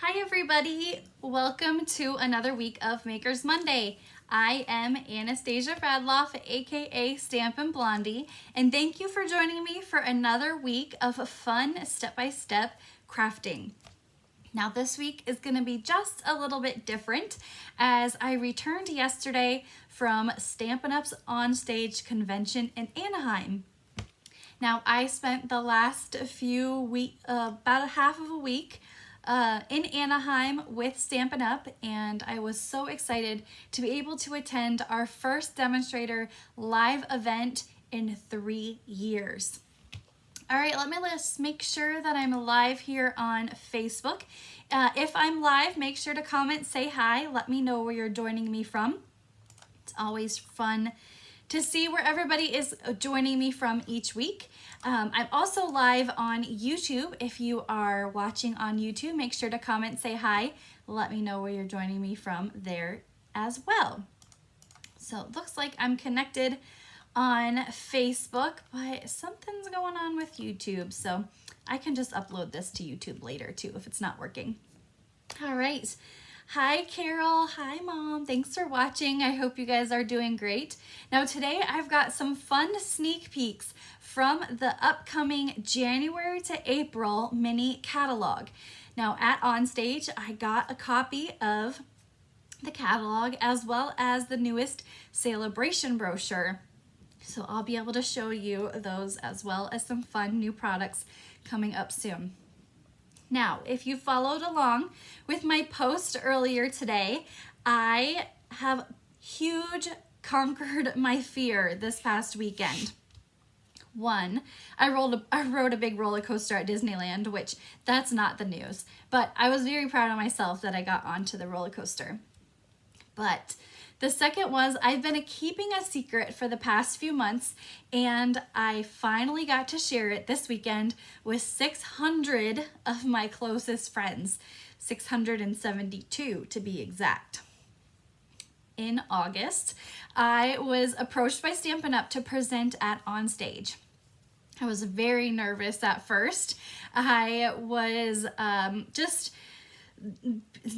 Hi everybody, welcome to another week of Makers Monday. I am Anastasia Radloff, aka Stampin' Blondie, and thank you for joining me for another week of fun step-by-step crafting. Now this week is going to be just a little bit different as I returned yesterday from Stampin' Up's OnStage convention in Anaheim. Now I spent the last few weeks, about a half of a week in Anaheim with Stampin' Up, and I was so excited to be able to attend our first demonstrator live event in 3 years. All right, let me just make sure that I'm live here on Facebook. If I'm live, make sure to comment, say hi, let me know where you're joining me from. It's always fun to see where everybody is joining me from each week. I'm also live on YouTube. If you are watching on YouTube, make sure to comment, say hi, let me know where you're joining me from there as well. So it looks like I'm connected on Facebook, but something's going on with YouTube, so I can just upload this to YouTube later too if it's not working. All right. Hi Carol, hi Mom, thanks for watching. I hope you guys are doing great. Now today I've got some fun sneak peeks from the upcoming January to April mini catalog. Now at OnStage, I got a copy of the catalog as well as the newest celebration brochure. So I'll be able to show you those as well as some fun new products coming up soon. Now, if you followed along with my post earlier today, I have conquered my fear this past weekend. One, I rode a big roller coaster at Disneyland, which that's not the news, but I was very proud of myself that I got onto the roller coaster. But the second was I've been keeping a secret for the past few months, and I finally got to share it this weekend with 600 of my closest friends, 672 to be exact. In August, I was approached by Stampin' Up to present at OnStage. I was very nervous at first. I was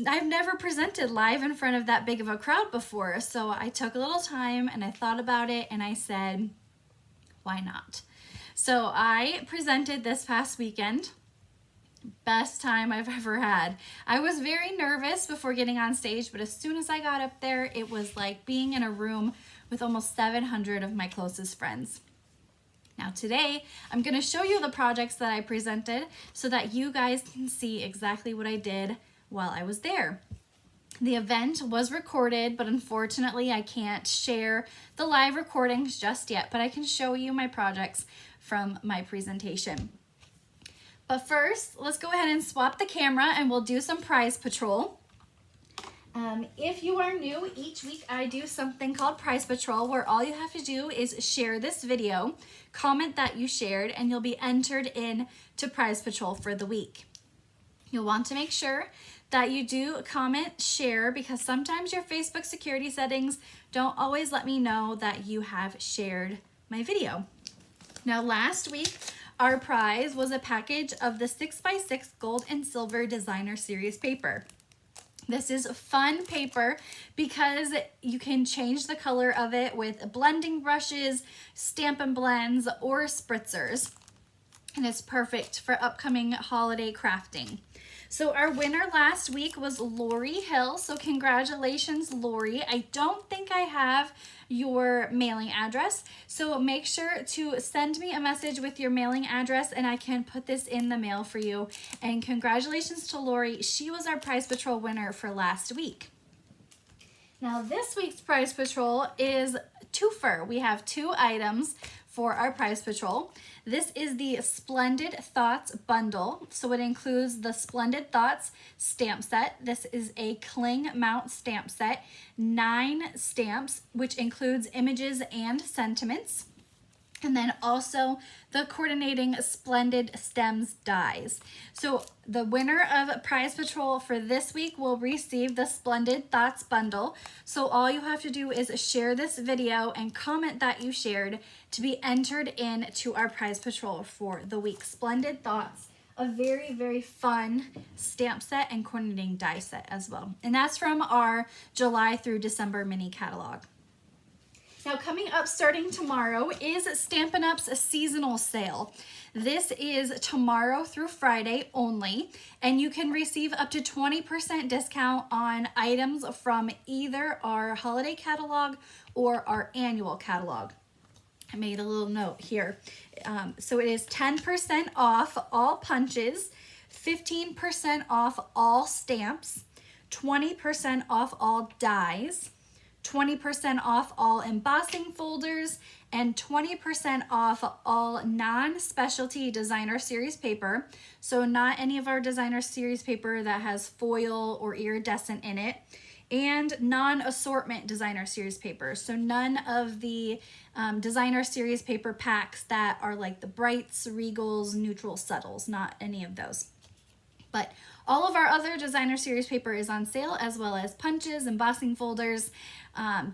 I've never presented live in front of that big of a crowd before, so I took a little time and I thought about it and I said, why not? So I presented this past weekend. Best time I've ever had. I was very nervous before getting on stage, but as soon as I got up there, it was like being in a room with almost 700 of my closest friends. Now today, I'm going to show you the projects that I presented so that you guys can see exactly what I did while I was there. The event was recorded, but unfortunately I can't share the live recordings just yet, but I can show you my projects from my presentation. But first, let's go ahead and swap the camera and we'll do some prize patrol. If you are new, each week I do something called Prize Patrol, where all you have to do is share this video, comment that you shared, and you'll be entered in to Prize Patrol for the week. You'll want to make sure that you do comment, share, because sometimes your Facebook security settings don't always let me know that you have shared my video. Now last week, our prize was a package of the 6x6 Gold and Silver Designer Series paper. This is fun paper because you can change the color of it with blending brushes, Stampin' Blends, or spritzers. And it's perfect for upcoming holiday crafting. So our winner last week was Lori Hill. So congratulations, Lori. I don't think I have your mailing address. So make sure to send me a message with your mailing address and I can put this in the mail for you. And congratulations to Lori. She was our Prize Patrol winner for last week. Now this week's Prize Patrol is twofer. We have 2 items for our Prize Patrol. This is the Splendid Thoughts bundle. So it includes the Splendid Thoughts stamp set. This is a cling mount stamp set, 9 stamps, which includes images and sentiments. And then also the coordinating Splendid Stems dies. So the winner of Prize Patrol for this week will receive the Splendid Thoughts bundle. So all you have to do is share this video and comment that you shared to be entered into our Prize Patrol for the week. Splendid Thoughts a very, very fun stamp set and coordinating die set as well. And that's from our July through December mini catalog. Now coming up starting tomorrow is Stampin' Up's seasonal sale. This is tomorrow through Friday only, and you can receive up to 20% discount on items from either our holiday catalog or our annual catalog. I made a little note here. So it is 10% off all punches, 15% off all stamps, 20% off all dies, 20% off all embossing folders, and 20% off all non-specialty designer series paper. So not any of our designer series paper that has foil or iridescent in it, and non-assortment designer series paper. So none of the designer series paper packs that are like the brights, regals, neutral, subtles, not any of those. But all of our other designer series paper is on sale, as well as punches, embossing folders,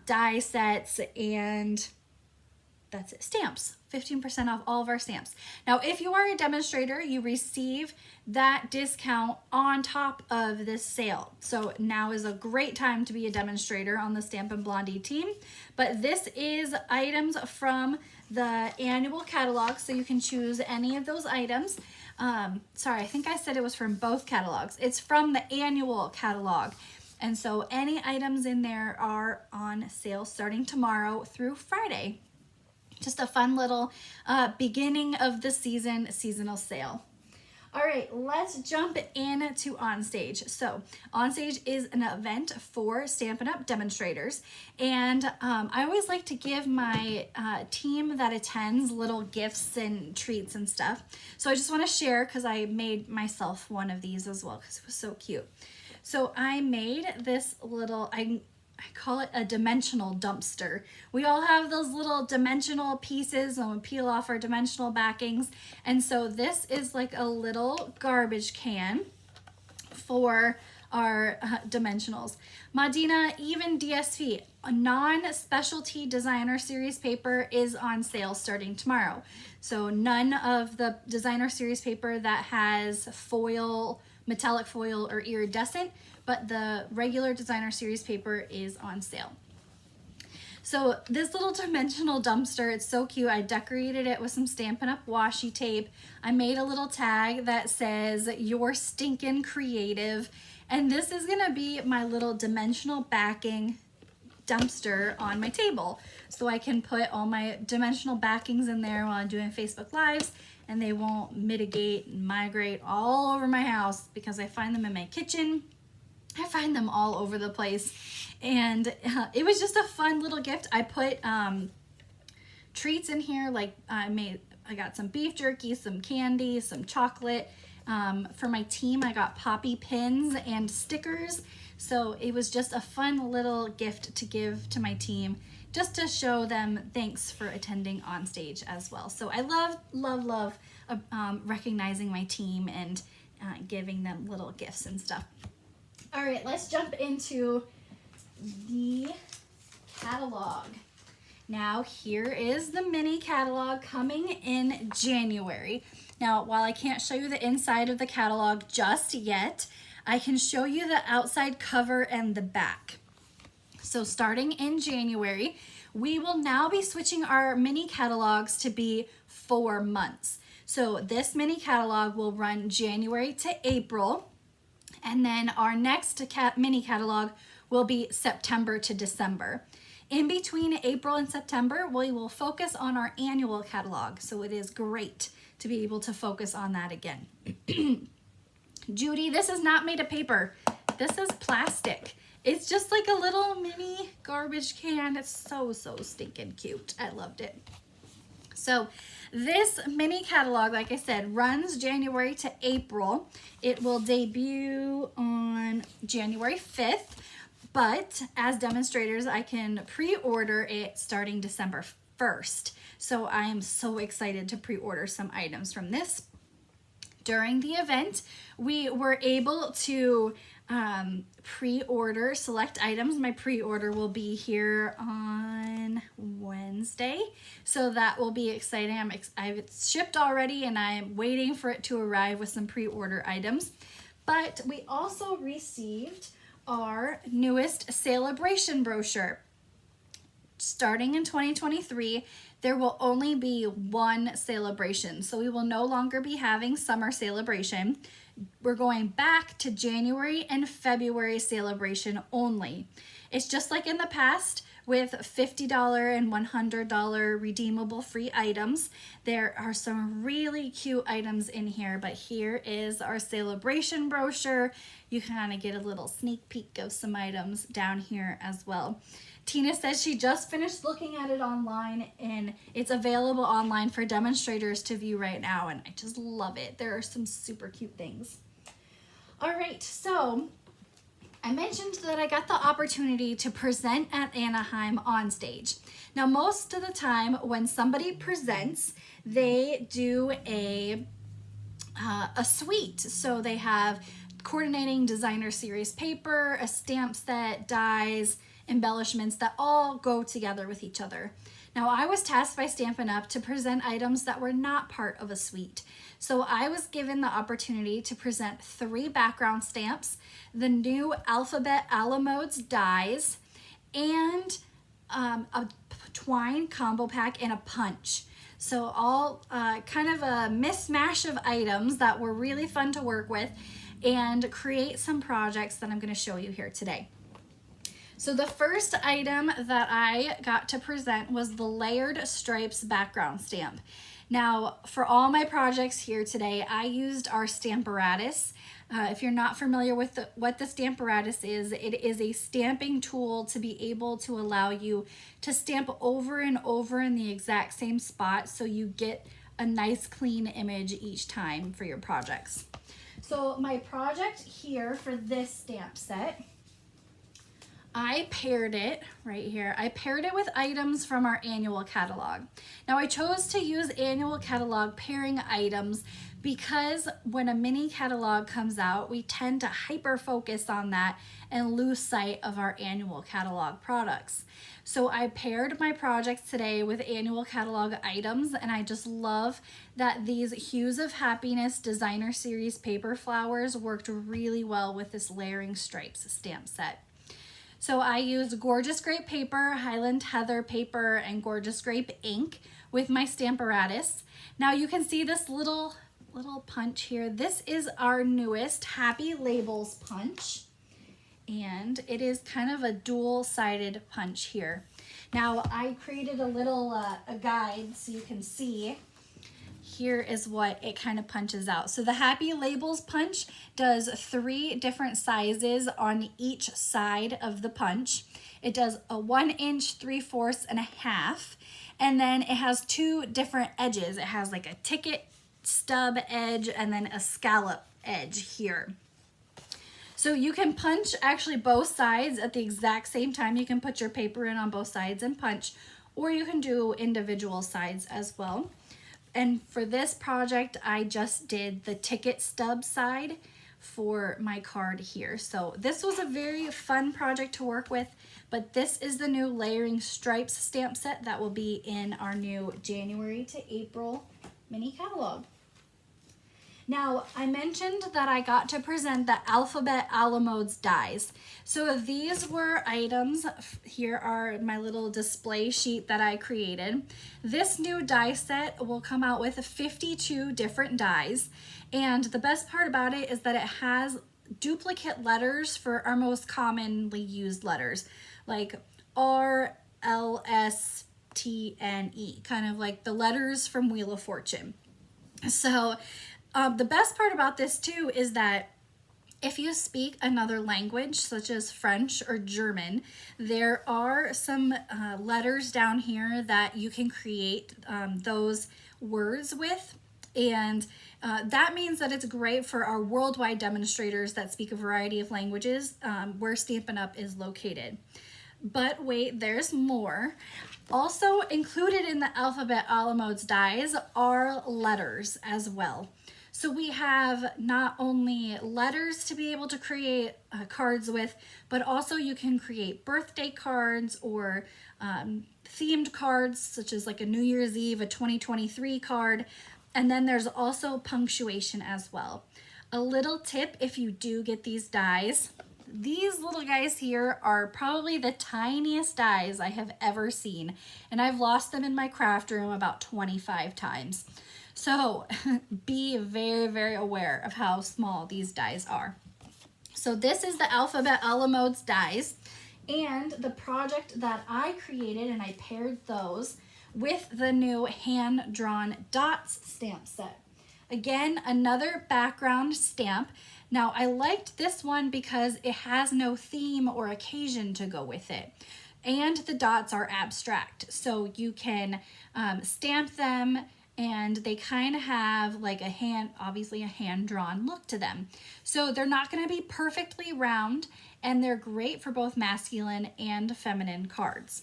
die sets, and that's it, stamps. 15% off all of our stamps. Now, if you are a demonstrator, you receive that discount on top of this sale. So now is a great time to be a demonstrator on the Stampin' Blondie team. But this is items from the annual catalog, so you can choose any of those items. Sorry, I think I said it was from both catalogs. It's from the annual catalog. And so any items in there are on sale starting tomorrow through Friday. Just a fun little beginning of the season seasonal sale. All right, let's jump into OnStage. So OnStage is an event for Stampin' Up! Demonstrators, and I always like to give my team that attends little gifts and treats and stuff. So I just want to share, because I made myself one of these as well because it was so cute. So I made this little, I call it a dimensional dumpster. We all have those little dimensional pieces and we peel off our dimensional backings. And so this is like a little garbage can for our dimensionals. Madina, even DSP, a non-specialty designer series paper is on sale starting tomorrow. So none of the designer series paper that has foil, metallic foil, or iridescent, but the regular designer series paper is on sale. So this little dimensional dumpster, it's so cute. I decorated it with some Stampin' Up! Washi tape. I made a little tag that says, "You're stinkin' creative." And this is gonna be my little dimensional backing dumpster on my table. So I can put all my dimensional backings in there while I'm doing Facebook Lives, and they won't mitigate and migrate all over my house because I find them in my kitchen. I find them all over the place, and it was just a fun little gift. I put treats in here, like I got some beef jerky, some candy, some chocolate. For my team, I got poppy pins and stickers. So it was just a fun little gift to give to my team, just to show them thanks for attending OnStage as well. So I love recognizing my team and giving them little gifts and stuff. All right, let's jump into the catalog. Now here is the mini catalog coming in January. Now, while I can't show you the inside of the catalog just yet, I can show you the outside cover and the back. So starting in January, we will now be switching our mini catalogs to be 4 months. So this mini catalog will run January to April, and then our next mini catalog will be September to December. In between April and September, we will focus on our annual catalog. So it is great to be able to focus on that again. Judy, this is not made of paper. This is plastic. It's just like a little mini garbage can. It's so stinking cute. I loved it. So this mini catalog, like I said, runs January to April. It will debut on January 5th, but as demonstrators, I can pre-order it starting December 1st. So I am so excited to pre-order some items from this During the event, we were able to pre-order select items. My pre-order will be here on Wednesday, so that will be exciting. I've shipped already and I'm waiting for it to arrive with some pre-order items. But we also received our newest celebration brochure. Starting in 2023, there will only be one celebration. So we will no longer be having summer celebration. We're going back to January and February celebration only. It's just like in the past with $50 and $100 redeemable free items. There are some really cute items in here, but here is our celebration brochure. You can kind of get a little sneak peek of some items down here as well. Tina says she just finished looking at it online and it's available online for demonstrators to view right now, and I just love it. There are some super cute things. All right, so I mentioned that I got the opportunity to present at Anaheim on stage. Now, most of the time when somebody presents, they do a suite. So they have coordinating designer series paper, a stamp set, dies, embellishments that all go together with each other. Now, I was tasked by Stampin' Up! To present items that were not part of a suite. So I was given the opportunity to present 3 background stamps, the new Alphabet Alamodes dies, and a twine combo pack and a punch. So all kind of a mismatch of items that were really fun to work with and create some projects that I'm going to show you here today. So the first item that I got to present was the layered stripes background stamp. Now, for all my projects here today, I used our Stamparatus. If you're not familiar with what the Stamparatus is, it is a stamping tool to be able to allow you to stamp over and over in the exact same spot so you get a nice clean image each time for your projects. So my project here for this stamp set, I paired it right here. I paired it with items from our annual catalog. Now, I chose to use annual catalog pairing items because when a mini catalog comes out, we tend to hyper focus on that and lose sight of our annual catalog products. So I paired my projects today with annual catalog items, and I just love that these Hues of Happiness designer series paper flowers worked really well with this layering stripes stamp set. So I used Gorgeous Grape paper, Highland Heather paper, and Gorgeous Grape ink with my Stamparatus. Now you can see this little punch here. This is our newest Happy Labels punch, and it is kind of a dual-sided punch here. Now I created a little a guide so you can see. Here is what it kind of punches out. So the Happy Labels punch does 3 different sizes on each side of the punch. It does a 1 inch, 3/4, and a half. And then it has 2 different edges. It has like a ticket stub edge and then a scallop edge here. So you can punch actually both sides at the exact same time. You can put your paper in on both sides and punch, or you can do individual sides as well. And for this project, I just did the ticket stub side for my card here. So this was a very fun project to work with, but this is the new layering stripes stamp set that will be in our new January to April mini catalog. Now, I mentioned that I got to present the Alphabet Alamodes dies. So these were items, here are my little display sheet that I created. This new die set will come out with 52 different dies. And the best part about it is that it has duplicate letters for our most commonly used letters, like R, L, S, T, N, E, kind of like the letters from Wheel of Fortune. So the best part about this too is that if you speak another language, such as French or German, there are some letters down here that you can create those words with. And that means that it's great for our worldwide demonstrators that speak a variety of languages where Stampin' Up! Is located. But wait, there's more. Also included in the Alphabet Alamodes dies are letters as well. So we have not only letters to be able to create cards with, but also you can create birthday cards or themed cards, such as like a New Year's Eve, a 2023 card. And then there's also punctuation as well. A little tip, if you do get these dies, these little guys here are probably the tiniest dies I have ever seen, and I've lost them in my craft room about 25 times. So be very, very aware of how small these dies are. So this is the Alphabet a la Modes dies, and the project that I created, and I paired those with the new hand-drawn dots stamp set. Again, another background stamp. Now, I liked this one because it has no theme or occasion to go with it. And the dots are abstract, so you can stamp them, and they kind of have like obviously a hand-drawn look to them. So they're not going to be perfectly round, and they're great for both masculine and feminine cards.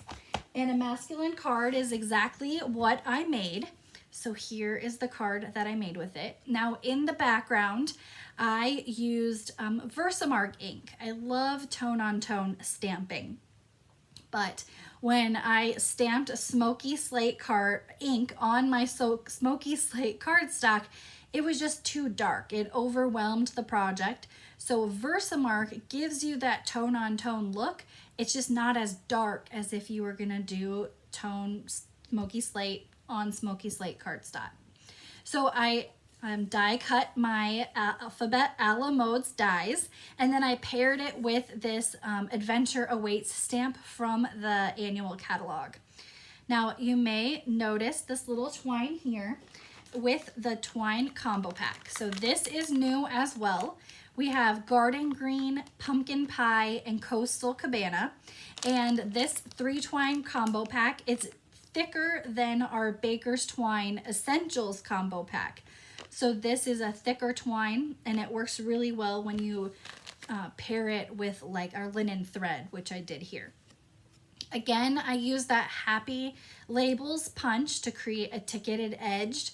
And a masculine card is exactly what I made. So here is the card that I made with it. Now in the background, I used Versamark ink. I love tone-on-tone stamping. But when I stamped a smoky slate card ink on my smoky slate cardstock, it was just too dark. It overwhelmed the project. So Versamark gives you that tone-on-tone look. It's just not as dark as if you were gonna do tone smoky slate on smoky slate cardstock. So I die cut my Alphabet a la Modes dies, and then I paired it with this Adventure Awaits stamp from the annual catalog. Now you may notice this little twine here with the twine combo pack. So this is new as well. We have Garden Green, Pumpkin Pie, and Coastal Cabana. And this 3-twine combo pack, it's thicker than our Baker's Twine Essentials combo pack. So this is a thicker twine, and it works really well when you pair it with like our linen thread, which I did here. Again, I use that Happy Labels punch to create a ticketed edged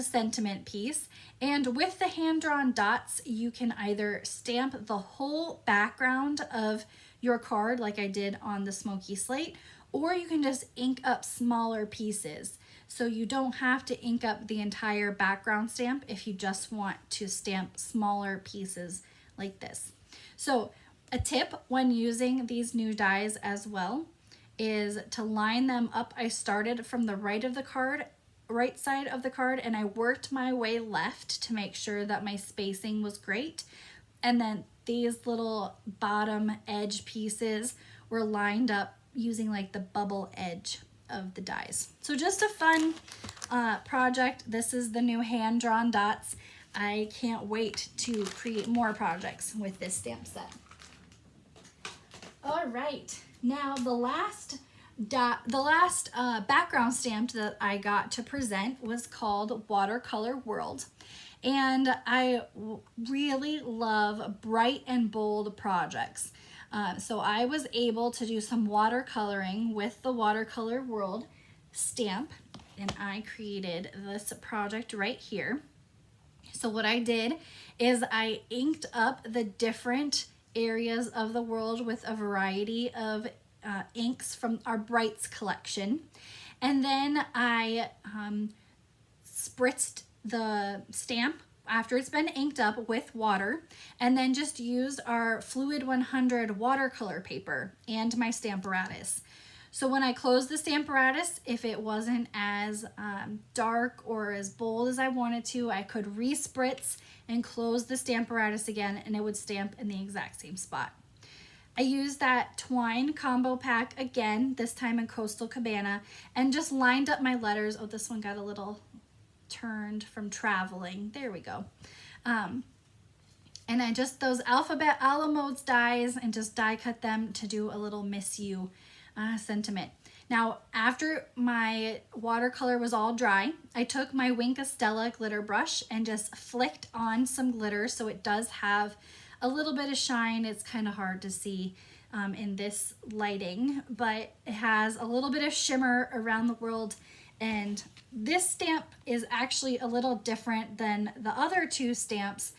sentiment piece. And with the hand-drawn dots, you can either stamp the whole background of your card like I did on the smoky slate, or you can just ink up smaller pieces. So you don't have to ink up the entire background stamp if you just want to stamp smaller pieces like this. So a tip when using these new dies as well is to line them up. I started from the right side of the card, and I worked my way left to make sure that my spacing was great. And then these little bottom edge pieces were lined up using like the bubble edge of the dies. So just a fun project. This is the new hand-drawn dots. I can't wait to create more projects with this stamp set. All right, now the last background stamp that I got to present was called Watercolor World. And I really love bright and bold projects. So I was able to do some watercoloring with the Watercolor World stamp, and I created this project right here. So what I did is I inked up the different areas of the world with a variety of inks from our Brights collection. And then I spritzed the stamp after it's been inked up with water, and then just used our Fluid 100 watercolor paper and my Stamparatus. So when I closed the Stamparatus, if it wasn't as dark or as bold as I wanted to, I could re-spritz and close the Stamparatus again, and it would stamp in the exact same spot. I used that twine combo pack again, this time in Coastal Cabana, and just lined up my letters. Oh, this one got a little turned from traveling. There we go. And I just, those Alphabet a la Modes dies, and just die cut them to do a little miss you sentiment. Now, after my watercolor was all dry, I took my Wink of Stella glitter brush and just flicked on some glitter, so it does have a little bit of shine. It's kind of hard to see in this lighting, but it has a little bit of shimmer around the world. And this stamp is actually a little different than the other two stamps,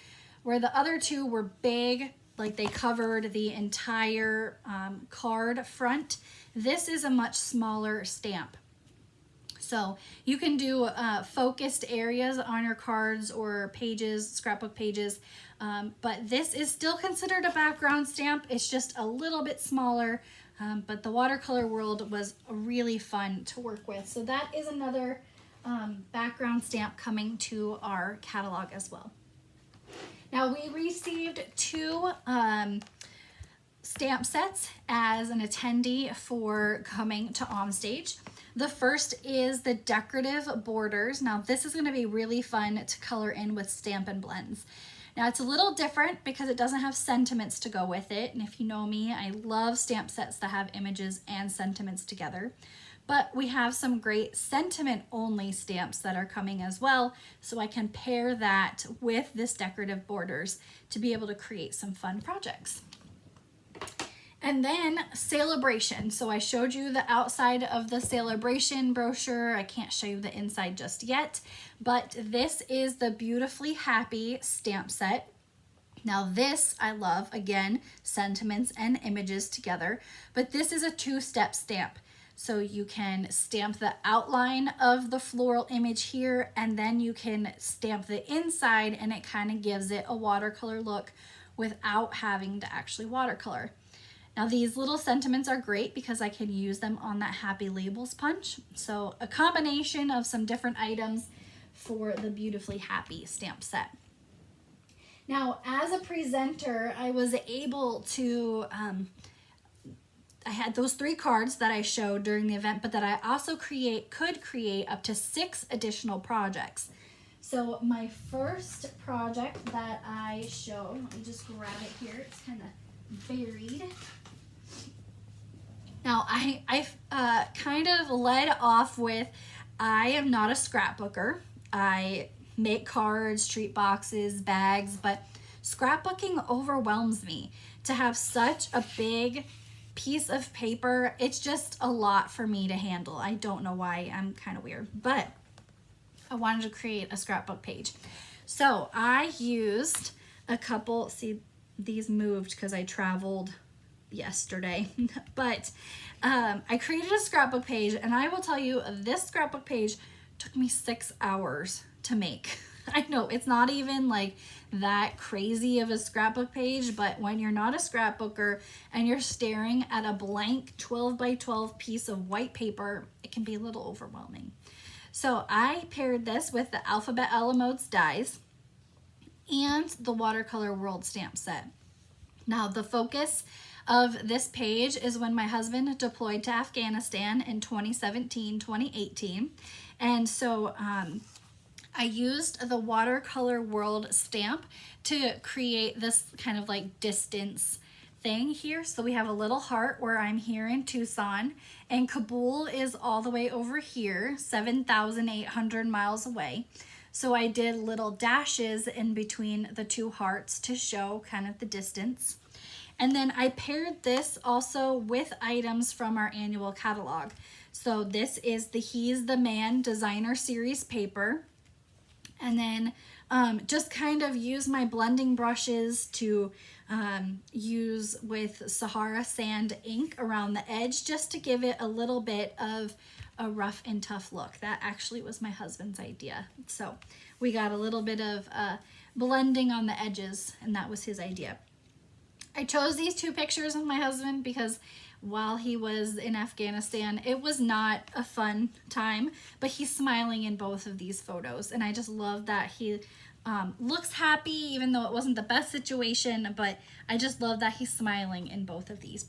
where the other two were big, like they covered the entire card front. This is a much smaller stamp. So you can do focused areas on your cards or pages, scrapbook pages, but this is still considered a background stamp. It's just a little bit smaller, but the watercolor world was really fun to work with. So that is another background stamp coming to our catalog as well. Now we received two stamp sets as an attendee for coming to OnStage. The first is the decorative borders. Now this is going to be really fun to color in with Stampin' Blends. Now it's a little different because it doesn't have sentiments to go with it. And if you know me, I love stamp sets that have images and sentiments together. But we have some great sentiment only stamps that are coming as well. So I can pair that with this decorative borders to be able to create some fun projects. And then Celebration. So I showed you the outside of the Celebration brochure. I can't show you the inside just yet, but this is the Beautifully Happy stamp set. Now this I love, again, sentiments and images together, but this is a two-step stamp. So you can stamp the outline of the floral image here, and then you can stamp the inside, and it kind of gives it a watercolor look without having to actually watercolor. Now these little sentiments are great because I can use them on that Happy Labels punch. So a combination of some different items for the Beautifully Happy stamp set. Now as a presenter, I was able to, I had those 3 cards that I showed during the event, but that I also could create up to 6 additional projects. So my first project that I showed, let me just grab it here, it's kind of buried. Now I kind of led off with, I am not a scrapbooker. I make cards, treat boxes, bags, but scrapbooking overwhelms me. To have such a big piece of paper, it's just a lot for me to handle. I don't know why, I'm kind of weird, but I wanted to create a scrapbook page. So I used a couple, see these moved because I traveled yesterday, but I created a scrapbook page, and I will tell you this scrapbook page took me 6 hours to make. I know it's not even like that crazy of a scrapbook page, but when you're not a scrapbooker and you're staring at a blank 12 by 12 piece of white paper, it can be a little overwhelming. So I paired this with the Alphabet Alamodes dies and the Watercolor World stamp set. Now the focus of this page is when my husband deployed to Afghanistan in 2017, 2018. And so I used the Watercolor World stamp to create this kind of like distance thing here. So we have a little heart where I'm here in Tucson, and Kabul is all the way over here, 7,800 miles away. So I did little dashes in between the 2 hearts to show kind of the distance. And then I paired this also with items from our annual catalog. So this is the He's the Man Designer Series paper. And then just kind of use my blending brushes to use with Sahara Sand ink around the edge, just to give it a little bit of a rough and tough look. That actually was my husband's idea. So we got a little bit of blending on the edges, and that was his idea. I chose these 2 pictures of my husband because while he was in Afghanistan, it was not a fun time, but he's smiling in both of these photos. And I just love that he looks happy, even though it wasn't the best situation, but I just love that he's smiling in both of these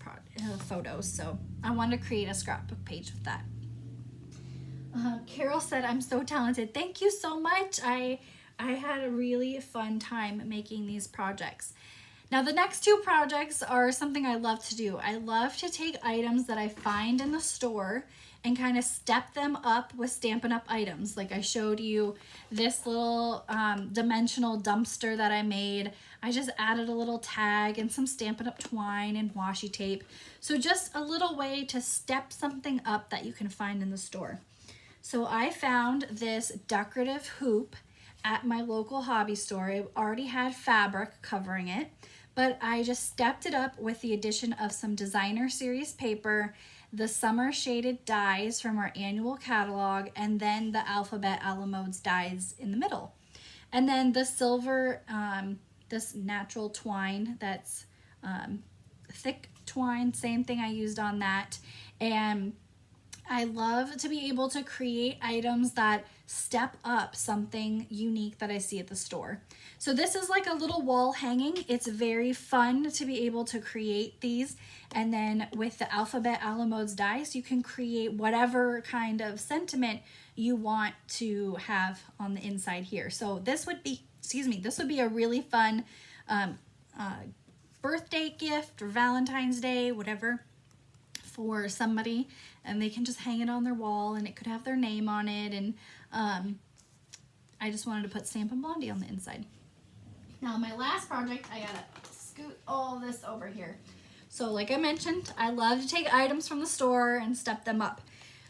photos. So I wanted to create a scrapbook page with that. Carol said, I'm so talented. Thank you so much. I had a really fun time making these projects. Now the next 2 projects are something I love to do. I love to take items that I find in the store and kind of step them up with Stampin' Up! Items. Like I showed you this little dimensional dumpster that I made. I just added a little tag and some Stampin' Up! Twine and washi tape. So just a little way to step something up that you can find in the store. So I found this decorative hoop at my local hobby store. It already had fabric covering it, but I just stepped it up with the addition of some designer series paper, the summer shaded dies from our annual catalog, and then the alphabet a la modes dies in the middle. And then the silver, this natural twine that's thick twine, same thing I used on that. And I love to be able to create items that step up something unique that I see at the store. So this is like a little wall hanging. It's very fun to be able to create these. And then with the alphabet a la modes dies, you can create whatever kind of sentiment you want to have on the inside here. So this would be, this would be a really fun birthday gift or Valentine's Day, whatever, for somebody, and they can just hang it on their wall, and it could have their name on it. And I just wanted to put Stampin' Blondie on the inside. Now my last project, I gotta scoot all this over here. So like I mentioned, I love to take items from the store and step them up.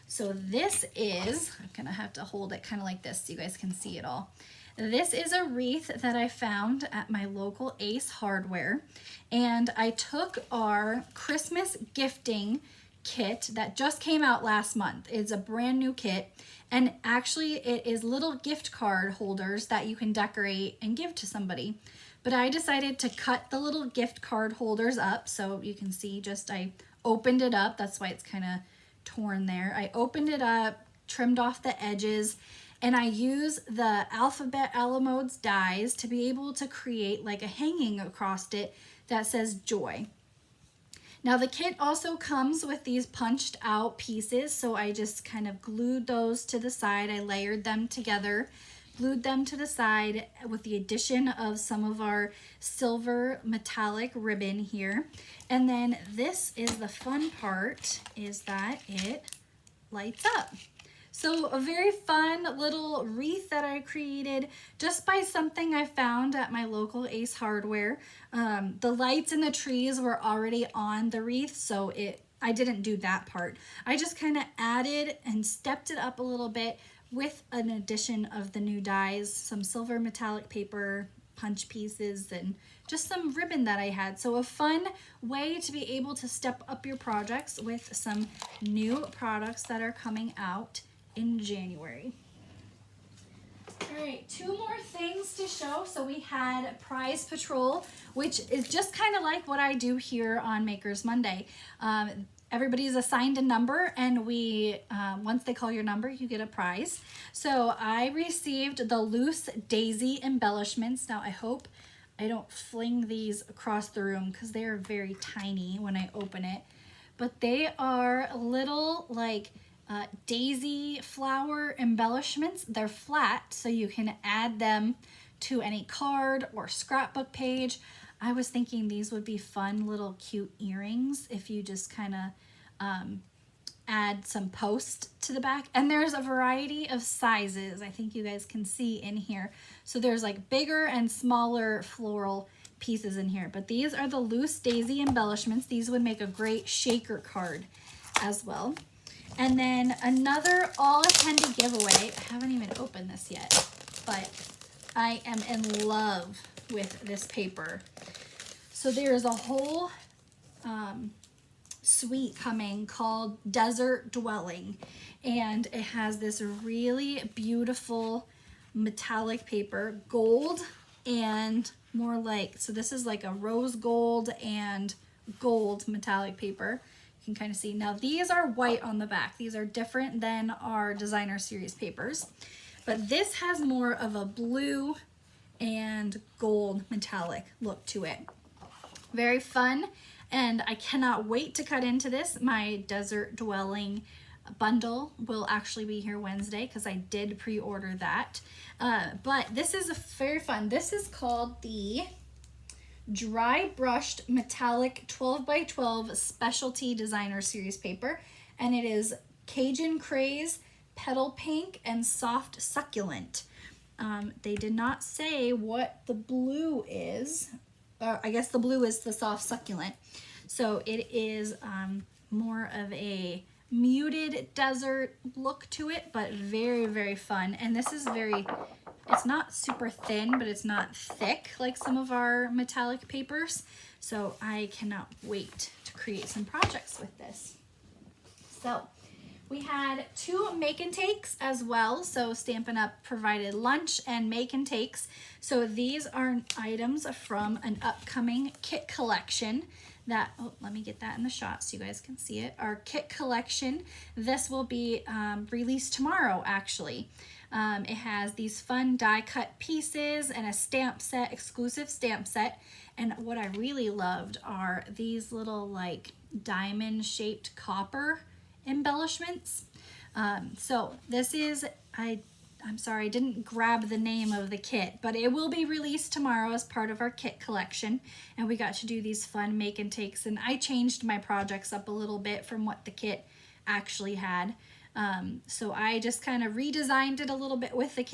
So this is, I'm gonna have to hold it kind of like this so you guys can see it all. This is a wreath that I found at my local Ace Hardware, and I took our Christmas gifting kit that just came out last month. It's a brand new kit, and actually it is little gift card holders that you can decorate and give to somebody. But I decided to cut the little gift card holders up, so you can see I opened it up. That's why it's kind of torn there. I opened it up, trimmed off the edges, and I use the alphabet a la modes dies to be able to create like a hanging across it that says joy. Now the kit also comes with these punched out pieces, so I just kind of glued those to the side. I layered them together, glued them to the side with the addition of some of our silver metallic ribbon here. And then this is the fun part, is that it lights up. So a very fun little wreath that I created just by something I found at my local Ace Hardware. The lights and the trees were already on the wreath, so I didn't do that part. I just kind of added and stepped it up a little bit with an addition of the new dies, some silver metallic paper, punch pieces, and just some ribbon that I had. So a fun way to be able to step up your projects with some new products that are coming out in January. All right, two more things to show. So we had Prize Patrol, which is just kind of like what I do here on Makers Monday. Everybody's assigned a number, and once they call your number, you get a prize. So I received the loose daisy embellishments. Now I hope I don't fling these across the room because they are very tiny when I open it. But they are little like daisy flower embellishments. They're flat, so you can add them to any card or scrapbook page. I was thinking these would be fun little cute earrings if you just kind of add some post to the back. And there's a variety of sizes, I think you guys can see in here. So there's like bigger and smaller floral pieces in here, but these are the loose daisy embellishments. These would make a great shaker card as well. And then another all attendee giveaway. I haven't even opened this yet, but I am in love with this paper. So there's a whole suite coming called Desert Dwelling, and it has this really beautiful metallic paper, gold and more like, so this is like a rose gold and gold metallic paper. You can kind of see. Now these are white on the back. These are different than our designer series papers, but this has more of a blue and gold metallic look to it. Very fun, and I cannot wait to cut into this. My Desert Dwelling bundle will actually be here Wednesday because I did pre-order that. But this is very fun. This is called the Dry Brushed Metallic 12x12 Specialty Designer Series paper, and it is Cajun Craze, Petal Pink, and Soft Succulent. They did not say what the blue is. I guess the blue is the Soft Succulent. So it is more of a muted desert look to it, but very, very fun. And this is it's not super thin, but it's not thick like some of our metallic papers. So I cannot wait to create some projects with this. So we had 2 make and takes as well. So Stampin' Up! Provided lunch and make and takes. So these are items from an upcoming kit collection that, oh, let me get that in the shot so you guys can see it. Our kit collection, this will be released tomorrow actually. It has these fun die cut pieces and a stamp set, exclusive stamp set. And what I really loved are these little like diamond shaped copper embellishments. So this is, I'm sorry, I didn't grab the name of the kit, but it will be released tomorrow as part of our kit collection. And we got to do these fun make and takes, and I changed my projects up a little bit from what the kit actually had. So I just kind of redesigned it a little bit with the kit